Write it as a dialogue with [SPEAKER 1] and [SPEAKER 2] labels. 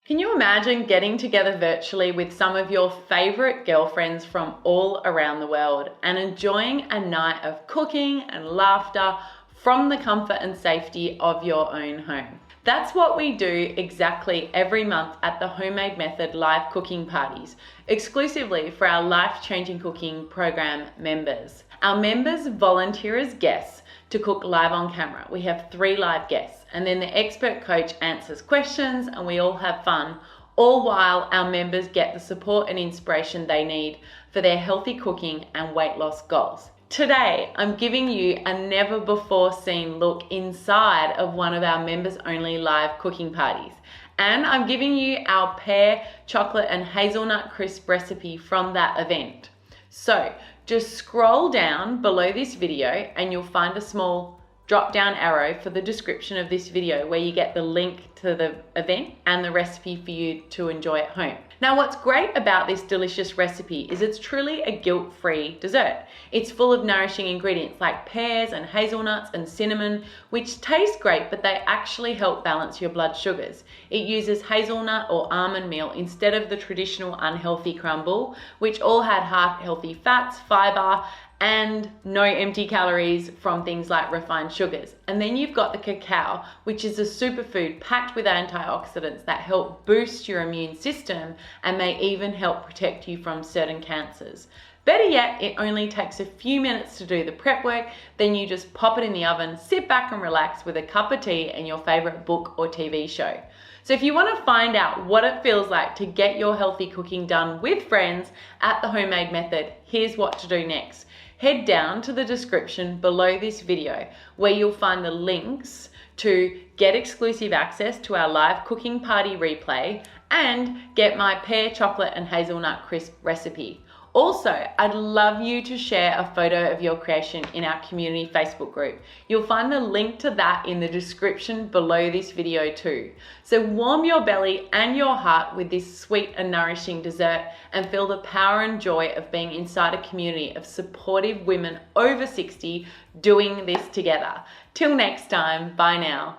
[SPEAKER 1] Can you imagine getting together virtually with some of your favorite girlfriends from all around the world and enjoying a night of cooking and laughter from the comfort and safety of your own home? That's what we do exactly every month at the Homemade Method live cooking parties, exclusively for our life-changing cooking program members. Our members volunteer as guests to cook live on camera. We have 3 live guests, and then the expert coach answers questions and we all have fun, all while our members get the support and inspiration they need for their healthy cooking and weight loss goals. Today, I'm giving you a never before seen look inside of one of our members only live cooking parties. And I'm giving you our Pear, chocolate and hazelnut crisp recipe from that event. So just scroll down below this video and you'll find a small drop down arrow for the description of this video where you get the link to the event and the recipe for you to enjoy at home. Now, what's great about this delicious recipe is it's truly a guilt-free dessert. It's full of nourishing ingredients like pears and hazelnuts and cinnamon, which taste great, but they actually help balance your blood sugars. It uses hazelnut or almond meal instead of the traditional unhealthy crumble, which all had heart-healthy fats, fiber, and no empty calories from things like refined sugars. And then you've got the cacao, which is a superfood packed with antioxidants that help boost your immune system and may even help protect you from certain cancers. Better yet, it only takes a few minutes to do the prep work, then you just pop it in the oven, sit back and relax with a cup of tea and your favorite book or TV show. So if you want to find out what it feels like to get your healthy cooking done with friends at the Homemade Method, here's what to do next. Head down to the description below this video where you'll find the links to get exclusive access to our live cooking party replay and get my pear, chocolate and hazelnut crisp recipe. Also, I'd love you to share a photo of your creation in our community Facebook group. You'll find the link to that in the description below this video too. So warm your belly and your heart with this sweet and nourishing dessert and feel the power and joy of being inside a community of supportive women over 60 doing this together. Till next time, bye now.